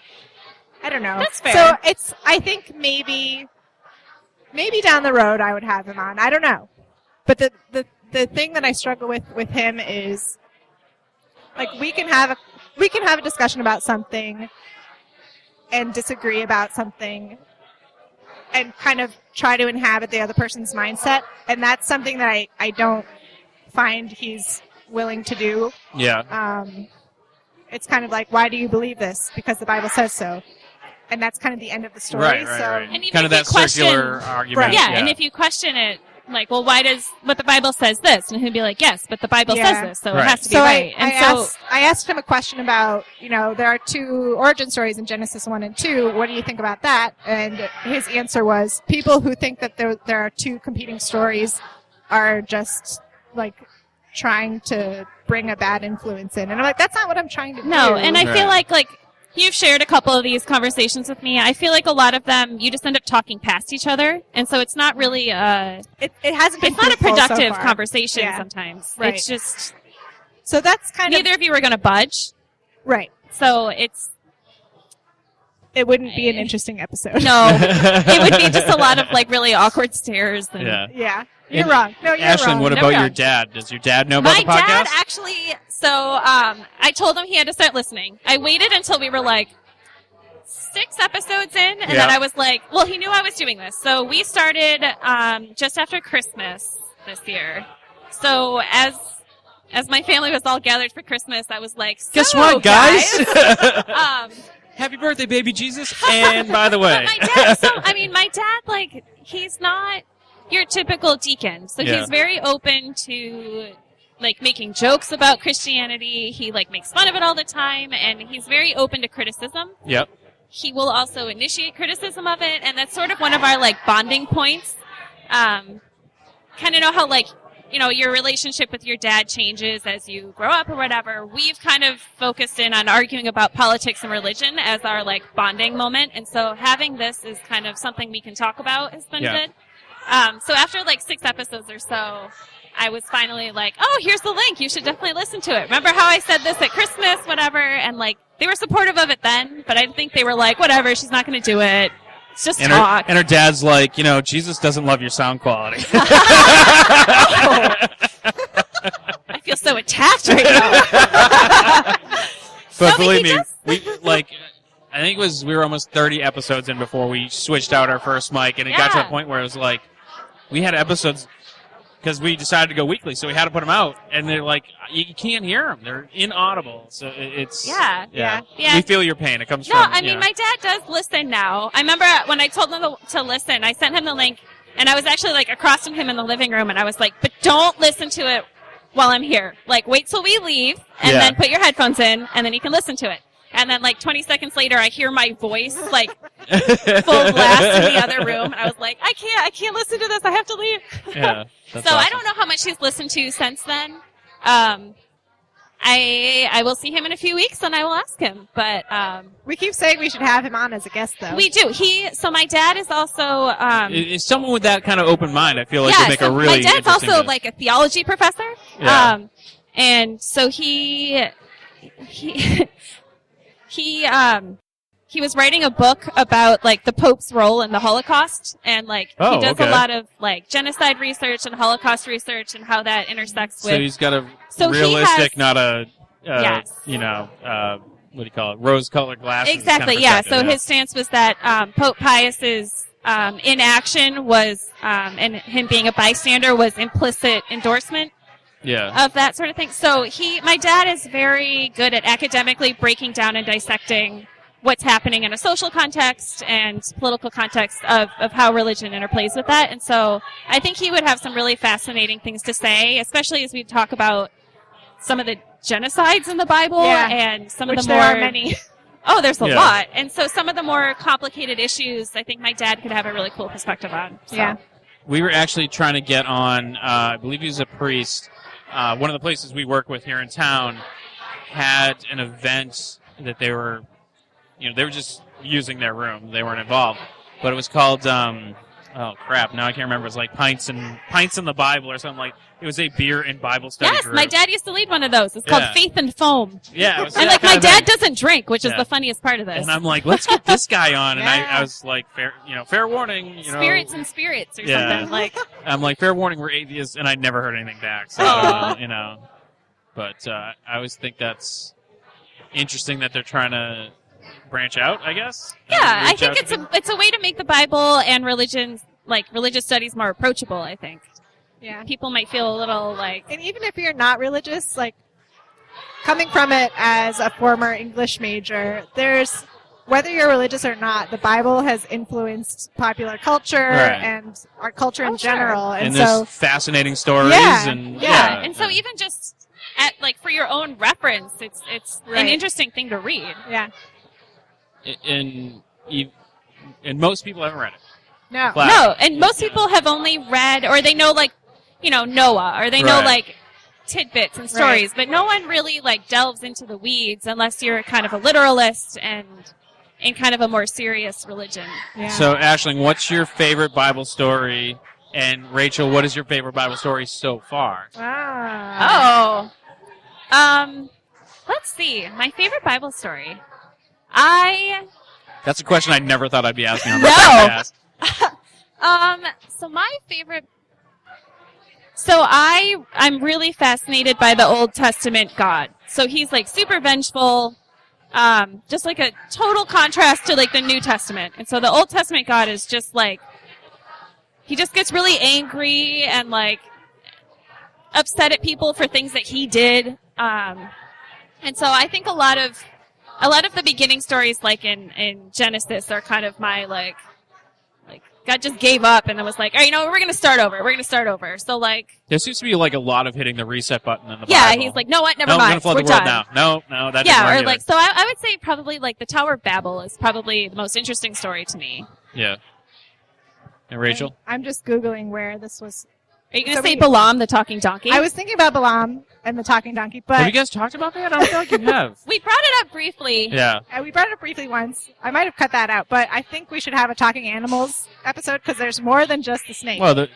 don't know. That's fair. So I think maybe down the road I would have him on. I don't know. But the thing that I struggle with him is, like, we can have a discussion about something and disagree about something and kind of try to inhabit the other person's mindset. And that's something that I don't find he's willing to do. Yeah. It's kind of like, why do you believe this? Because the Bible says so. And that's kind of the end of the story. Right. And even Kind of if that you question- circular argument. Right. Yeah, and if you question it, like, well, why does what the Bible says this? And he'd be like, yes, but the Bible Yeah. says this, so Right. it has to be So right. And I asked him a question about, there are two origin stories in Genesis 1 and 2. What do you think about that? And his answer was, people who think that there are two competing stories are just, like, trying to bring a bad influence in. And I'm like, that's not what I'm trying to do. no, and I feel Right. like you've shared a couple of these conversations with me. I feel like a lot of them, you just end up talking past each other, and so it's not really it hasn't been it's not a fruitful so productive far. conversation Yeah. sometimes. Right. It's just So that's kind neither of you are going to budge. right. So it's It wouldn't be an interesting episode. no, it would be just a lot of like really awkward stares. And Yeah. Yeah. You're And wrong. No, you're Ashlyn, wrong. what No, about no. your dad? Does your dad know about My the podcast? dad actually. So I told him he had to start listening. I waited until we were like 6 episodes in, and then Yeah. I was like, well, he knew I was doing this. So we started just after Christmas this year. So as my family was all gathered for Christmas, I was like, so, Guess what, guys? um, Happy birthday, baby Jesus! And by the way, my dad, my dad, like, he's not your typical deacon. So Yeah. he's very open to, like, making jokes about Christianity. He, like, makes fun of it all the time, and he's very open to criticism. yep. He will also initiate criticism of it, and that's sort of one of our, like, bonding points. Kind of know how, like, your relationship with your dad changes as you grow up or whatever. We've kind of focused in on arguing about politics and religion as our like bonding moment. And so having this is kind of something we can talk about has been good. So after like 6 episodes or so, I was finally like, oh, here's the link. You should definitely listen to it. Remember how I said this at Christmas, whatever? And like, they were supportive of it then, but I think they were like, whatever, she's not going to do it. It's just talk. And her dad's like, Jesus doesn't love your sound quality. I feel so attacked right now. But believe me, I think we were almost 30 episodes in before we switched out our first mic, and it got to a point where it was like, we had episodes because we decided to go weekly, so we had to put them out, and they're like, you can't hear them; they're inaudible. So it's yeah. We feel your pain. It comes from. No, I mean, my dad does listen now. I remember when I told him to listen, I sent him the link, and I was actually like across from him in the living room, and I was like, but don't listen to it while I'm here. Like, wait till we leave, and then put your headphones in, and then you can listen to it. And then, like, 20 seconds later, I hear my voice, like, full blast in the other room. And I was like, I can't listen to this. I have to leave. Yeah. So awesome. I don't know how much he's listened to since then. I will see him in a few weeks, and I will ask him. But we keep saying we should have him on as a guest, though. We do. So my dad is also... is someone with that kind of open mind, I feel like would make a really my dad's also, guest. like, a theology professor. Yeah. And so he was writing a book about like the Pope's role in the Holocaust, and like he does a lot of like genocide research and Holocaust research and how that intersects with. So he's got a realistic, not a what do you call it, rose-colored glasses. Exactly. Kind of So his stance was that Pope Pius's inaction was and him being a bystander was implicit endorsement. Yeah. Of that sort of thing. So my dad is very good at academically breaking down and dissecting what's happening in a social context and political context of how religion interplays with that. And so I think he would have some really fascinating things to say, especially as we talk about some of the genocides in the Bible and some of the more... there are many. Oh, there's a lot. And so some of the more complicated issues, I think my dad could have a really cool perspective on. So. Yeah. We were actually trying to get on, I believe he was a priest. One of the places we work with here in town had an event that they were just using their room. They weren't involved. But it was called, oh crap, now I can't remember. It was like Pints in the Bible or something like. It was a beer and Bible study group. My dad used to lead one of those. It's called Faith and Foam. Yeah. It was and like my dad doesn't drink, which is the funniest part of this. And I'm like, let's get this guy on. And I was like, fair warning. Spirits and spirits or something. Like. I'm like, fair warning, we're atheists, and I never heard anything back. So, But I always think that's interesting that they're trying to branch out, I guess. Yeah, I think it's a way to make the Bible and religious studies more approachable, I think. Yeah. People might feel a little like... And even if you're not religious, like, coming from it as a former English major, whether you're religious or not, the Bible has influenced popular culture and our culture in general. Sure. And there's fascinating stories. And so even just for your own reference, it's an interesting thing to read. Yeah. And most people haven't read it. No. And most people have only read, or they know Noah, or they know tidbits and stories, but no one really delves into the weeds unless you're kind of a literalist and in kind of a more serious religion. Yeah. So, Aisling, what's your favorite Bible story? And Rachel, what is your favorite Bible story so far? Let's see. My favorite Bible story. That's a question I never thought I'd be asking on the podcast. So my favorite. So I'm really fascinated by the Old Testament God. So he's super vengeful, just like a total contrast to the New Testament. And so the Old Testament God is just he just gets really angry and upset at people for things that he did. And so I think a lot of the beginning stories, in Genesis, are kind of my God just gave up and then was like, all right, we're going to start over. We're going to start over. So there seems to be a lot of hitting the reset button in the Bible. Yeah, he's like, no, what? Never mind. I'm going to flood the world now. No, that didn't work either. So I would say probably the Tower of Babel is probably the most interesting story to me. Yeah. And Rachel? I'm just Googling where this was Are you going So to say we- Balaam, the talking donkey? I was thinking about Balaam and the talking donkey, Have you but guys talked about that? I don't feel like you have. We brought it up briefly. Yeah. we brought it up briefly once. I might have cut that out, but I think we should have a talking animals episode because there's more than just the snake. Well, there's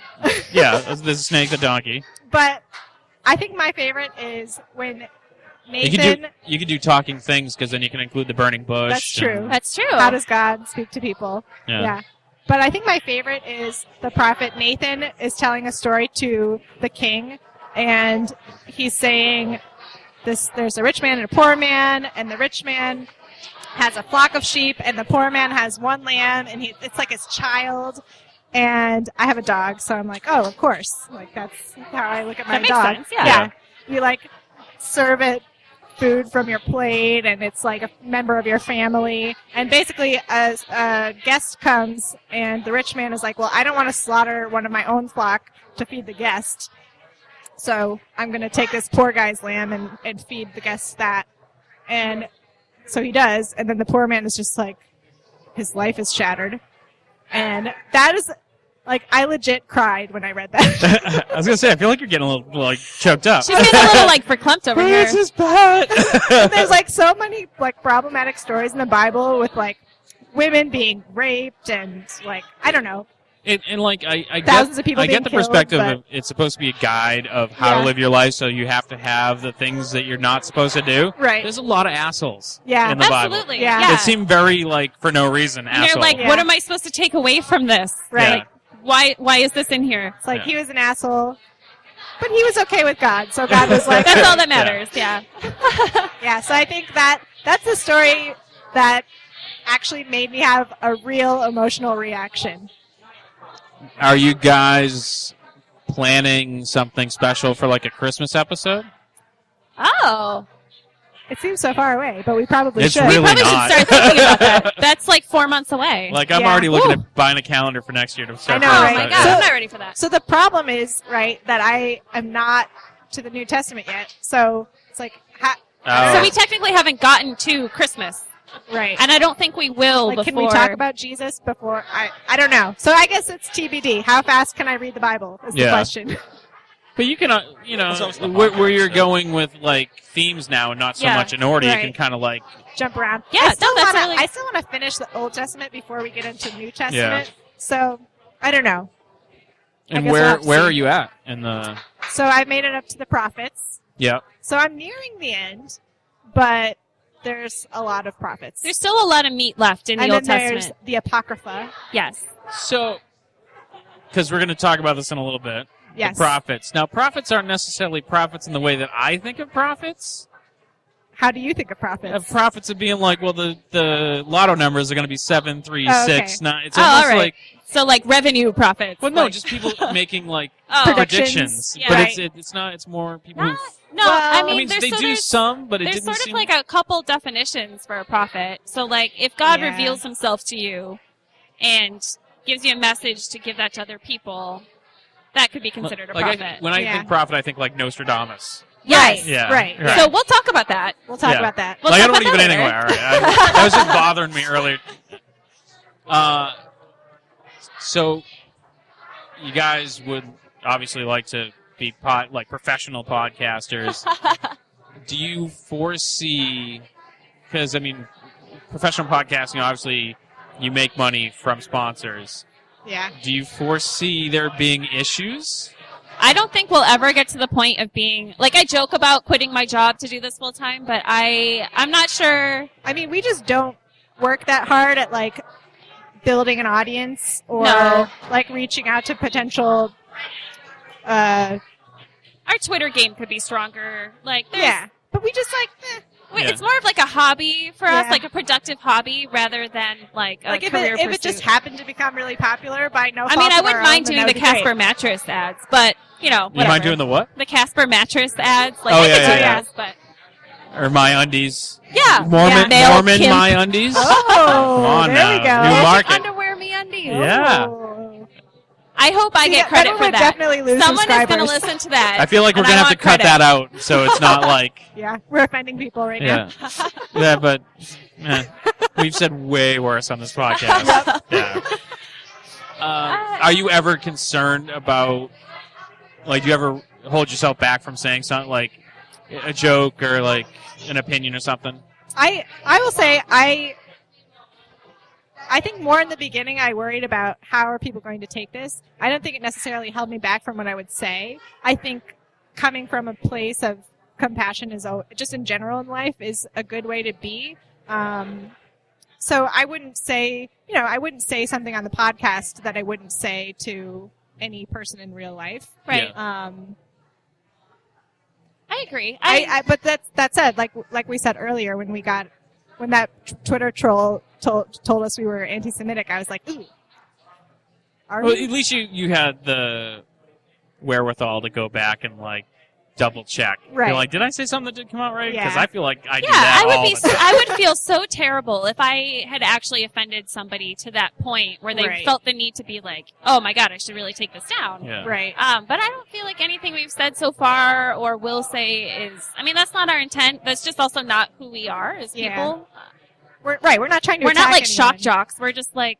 the snake, the donkey. But I think my favorite is when You Nathan. could do talking things because then you can include the burning bush. That's true. That's true. How does God speak to people? Yeah. But I think my favorite is the prophet Nathan is telling a story to the king, and he's saying there's a rich man and a poor man, and the rich man has a flock of sheep, and the poor man has one lamb, and it's like his child. And I have a dog, so I'm like, oh, of course. Like, that's how I look at my That makes dog. sense, yeah. You, like, serve it food from your plate, and it's like a member of your family. And basically, as a guest comes, and the rich man is like, well, I don't want to slaughter one of my own flock to feed the guest. So I'm going to take this poor guy's lamb and feed the guests that. And so he does, and then the poor man is just like, his life is shattered. And that is, like, I legit cried when I read that. I was gonna say, I feel like you're getting a little like choked up. She's getting a little, like, verklempt over here. This is bad. And there's, like, so many, like, problematic stories in the Bible with, like, women being raped and, like, I don't know. And like I Thousands get, of people I get being the killed, perspective but- of it's supposed to be a guide of how Yeah. to live your life, so you have to have the things that you're not supposed to do. Right. There's a lot of assholes Yeah. in the Bible. Absolutely. Yeah. It seemed very like for no reason. And you're asshole. like, Yeah. what am I supposed to take away from this? Right. Yeah. Why is this in here? It's like, Yeah. he was an asshole, but he was okay with God. So God was like, That's all that matters, yeah. yeah, so I think that's the story that actually made me have a real emotional reaction. Are you guys planning something special for like a Christmas episode? Oh. It seems so far away, but we probably It's should. really We probably not. should start thinking about that. That's like 4 months away. Like I'm Yeah. already looking Ooh. at buying a calendar for next year to start. I know, oh right? my thinking god, about So- I'm not ready for that. So the problem is, right, that I am not to the New Testament yet. So it's like, Oh. So we technically haven't gotten to Christmas, right. and I don't think we will Like, before. can we talk about Jesus before? I don't know. So I guess it's TBD. How fast can I read the Bible is the Yeah. question. But you can, That's also the where podcast, you're so. going with like themes now and not so Yeah, much in order, you right. can kind of like. Jump around. Yeah, I still no, that's wanna, really- I still want to finish the Old Testament before we get into New Testament. So I don't know. And guess we'll have to where see. are you at in the? So I made it up to the prophets. Yeah. So I'm nearing the end, but there's a lot of prophets. There's still a lot of meat left in the and Old then there's Testament. the Apocrypha. Yes. So, because we're going to talk about this in a little bit. Yes. The prophets. Now, prophets aren't necessarily prophets in the way that I think of prophets. How do you think of prophets? Of prophets of being like, well, the lotto numbers are going to be 7, 3, Oh, 6, okay. 9. It's Oh, almost all right. like, So like revenue profits. well, no, like, just people making like Oh. predictions. Predictions, But right. it's not. It's more people Not, who. no, Well, I I mean, mean, there's, they so do there's, some, but it there's didn't sort of seem like a couple definitions for a prophet. So like if God Yeah. reveals himself to you and gives you a message to give that to other people, that could be considered a like prophet. when I Yeah. think prophet, I think like Nostradamus. Yes. Yeah. Right. Right. So we'll talk about that. We'll talk Yeah. about that. We'll Like I talk don't want to about give it that anything away. later. All right. That was just bothering me earlier. So you guys would obviously like to be like professional podcasters. Do you foresee? Because I mean, professional podcasting, obviously, you make money from sponsors. Yeah. Do you foresee there being issues? I don't think we'll ever get to the point of being like I joke about quitting my job to do this full time, but I'm not sure. I mean, we just don't work that hard at like building an audience or No. like reaching out to potential. Our Twitter game could be stronger. Like there's, Yeah, but we just like. Yeah. It's more of like a hobby for us, Yeah. like a productive hobby rather than like a Like if career it pursuit. just happened to become really popular by no I fault mean, I of wouldn't our mind own, doing then the that would be Casper great. mattress ads, but you know, You whatever. mind doing the what? The Casper mattress ads? Like Oh, I yeah, could do yeah, those, but Or my undies? yeah, Mormon, Male Mormon pimp. my undies. Oh, Come on there now. we go. New Magic market. underwear me undies. Yeah. Oh. I hope I See, get credit everyone for would that. definitely lose Someone is subscribers. going to listen to that. I feel like we're and gonna I have to want cut credit. that out, so it's not like Yeah, we're offending people right yeah, now. yeah. But we've said way worse on this podcast. Yeah. Are you ever concerned about Like, do you ever hold yourself back from saying something like a joke or like an opinion or something? I will say I think more in the beginning I worried about how are people going to take this. I don't think it necessarily held me back from what I would say. I think coming from a place of compassion is just in general in life is a good way to be. So I wouldn't say, I wouldn't say something on the podcast that I wouldn't say to any person in real life. Right. Yeah. I agree. But that said, like we said earlier, when that Twitter troll told us we were anti-Semitic, I was like, ooh. Are Well, we? at least you had the wherewithal to go back and like double check. Right. You're like, did I say something that didn't come out right? Yeah. Because I feel like I do Yeah, that I would all be. the time. I would feel so terrible if I had actually offended somebody to that point where they Right. felt the need to be like, "Oh my God, I should really take this down." Yeah. Right. But I don't feel like anything we've said so far or will say is. I mean, that's not our intent. That's just also not who we are as Yeah. people. We're not trying to We're not attack like shock anyone. jocks. We're just like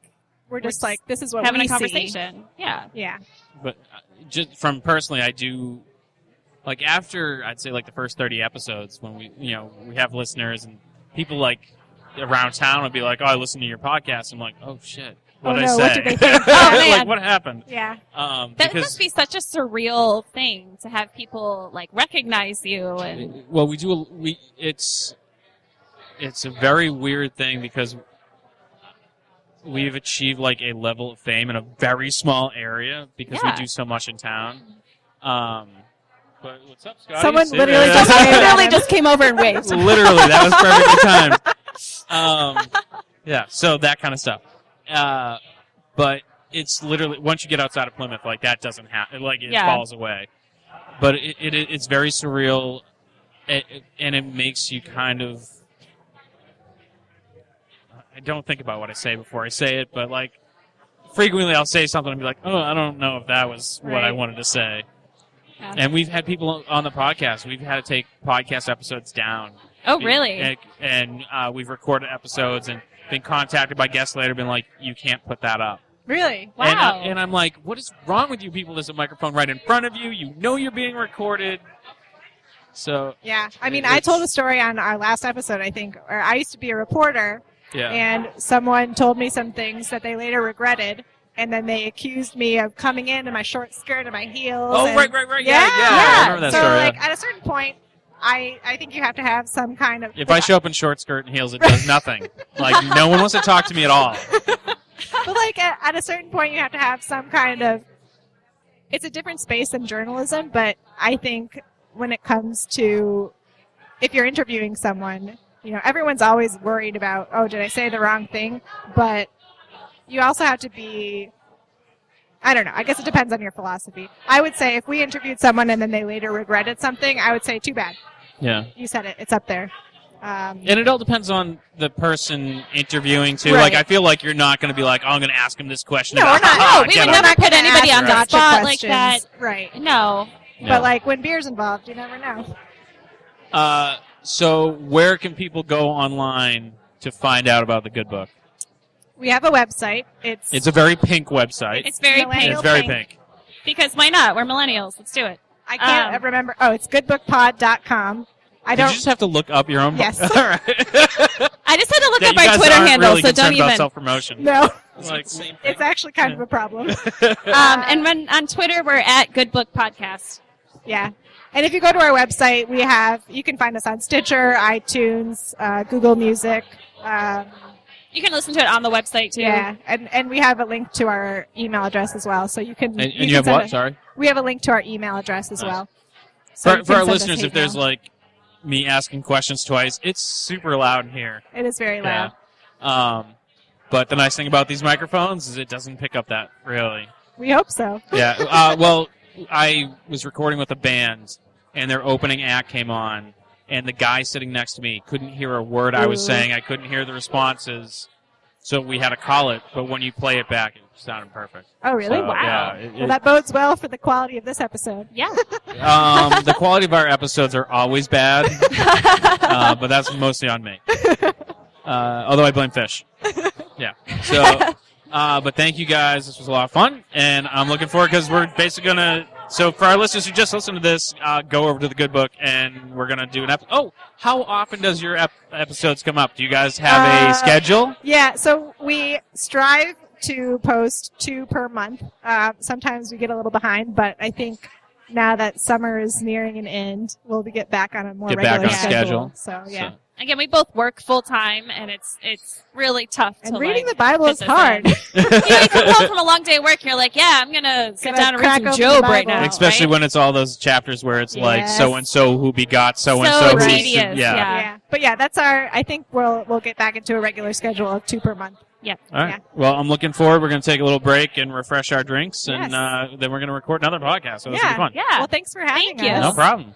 We're just like, this is what having we a see. conversation. Yeah. Yeah. But just from personally, I do like after I'd say like the first 30 episodes when we have listeners and people like around town would be like, "Oh, I listen to your podcast." I'm like, "Oh shit, what did I no, say? what did they think? Oh, man. Like what happened?" Yeah. That Because must be such a surreal thing to have people like recognize you and well, it's a very weird thing because we've achieved like a level of fame in a very small area because we Yeah. do so much in town. But what's up, Scotty? Someone Say literally that. just waved at literally him. just came over and waved. Literally, that was perfectly timed. Yeah, so that kind of stuff. But it's literally once you get outside of Plymouth, like that doesn't happen. Like it Yeah. falls away. But it's very surreal, and it makes you kind of. I don't think about what I say before I say it, but like frequently I'll say something and be like, "Oh, I don't know if that was what I Right. wanted to say." Yeah. And we've had people on the podcast. We've had to take podcast episodes down. Oh, really? And we've recorded episodes and been contacted by guests later, been like, "You can't put that up." Really? Wow. And I'm like, "What is wrong with you people? There's a microphone right in front of you. You know you're being recorded." So Yeah. I mean, I told a story on our last episode, I think, or I used to be a reporter, yeah, and someone told me some things that they later regretted, and then they accused me of coming in my short skirt and my heels. oh and- right. Yeah. I remember that So, story. like, yeah. at a certain point, I think you have to have some kind of... If I show up in short skirt and heels, it does nothing. Like no one wants to talk to me at all. But, like, at a certain point, you have to have some kind of... It's a different space than journalism, but I think when it comes to... If you're interviewing someone, everyone's always worried about, oh, did I say the wrong thing? But you also have to be... I don't know. I guess it depends on your philosophy. I would say if we interviewed someone and then they later regretted something, I would say, too bad. Yeah. You said it. It's up there. And it all depends on the person interviewing too. Right. Like I feel like you're not going to be like, "Oh, I'm going to ask him this question." No, about we're not. how No, I we get would on never it." put anybody on the gotcha spot like that. questions. Right. No. No. But, like, when beer's involved, you never know. So where can people go online to find out about the Good Book? We have a website. It's a very pink website. It's very Millennial pink. It's very pink. Because why not? We're millennials. Let's do it. I can't remember. Oh, it's goodbookpod.com. I Did don't. you just have to look up your own? Yes. All right. I just had to look Yeah, up you our guys Twitter aren't handle, really so don't concerned about even. self-promotion. No, Like, it's actually kind of a problem. And when on Twitter, we're at Good Book Podcast. Yeah. And if you go to our website, you can find us on Stitcher, iTunes, Google Music. You can listen to it on the website too. Yeah. And we have a link to our email address as well. So you can. and can you have send what? Sorry. We have a link to our email address as Nice. well. So you For can our send us listeners, hate if there's mail. like me asking questions twice, it's super loud in here. It is very loud. Yeah. But the nice thing about these microphones is it doesn't pick up that really. We hope so. Yeah. Well, I was recording with a band, and their opening act came on, and the guy sitting next to me couldn't hear a word I was Ooh. saying. I couldn't hear the responses, so we had to call it. But when you play it back, it sounded perfect. Oh, really? So, Wow. Yeah, Well, that bodes well for the quality of this episode. Yeah. the quality of our episodes are always bad, but that's mostly on me. Although I blame Fish. Yeah. So, but thank you guys. This was a lot of fun, and I'm looking forward because we're basically gonna So for our listeners who just listened to this, go over to the Good Book, and we're going to do an episode. Oh, how often does your episodes come up? Do you guys have a schedule? Yeah, so we strive to post 2 per month. Sometimes we get a little behind, but I think now that summer is nearing an end, we'll get back on a more regular schedule. So, yeah. Again, we both work full time, and it's really tough. And to reading the Bible is hard. You come home from a long day of work, you're like, yeah, I'm gonna sit down and read some Job right now. Especially right? when it's all those chapters where it's like so and so who begot so and so. Tedious. Yeah. But yeah, that's our. I think we'll get back into a regular schedule of 2 per month. Yep. All right. Yeah. Well, I'm looking forward. We're going to take a little break and refresh our drinks, and then we're going to record another podcast. So this will be fun. Yeah. Well, thanks for having us. No problem.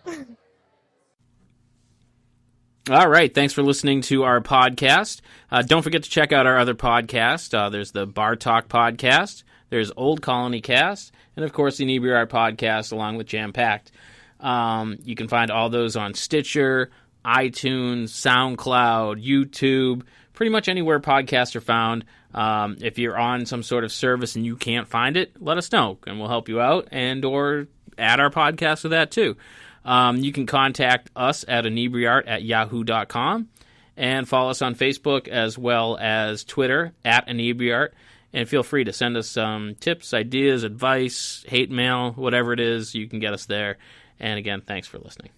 All right. Thanks for listening to our podcast. Don't forget to check out our other podcast. There's the Bar Talk podcast. There's Old Colony Cast. And, of course, the Inebri-art podcast along with Jam Packed. You can find all those on Stitcher, iTunes, SoundCloud, YouTube, pretty much anywhere podcasts are found. If you're on some sort of service and you can't find it, let us know, and we'll help you out and or add our podcast with that, too. You can contact us at Inebri-art@yahoo.com and follow us on Facebook as well as Twitter at Inebri-art. And feel free to send us some tips, ideas, advice, hate mail, whatever it is, you can get us there. And again, thanks for listening.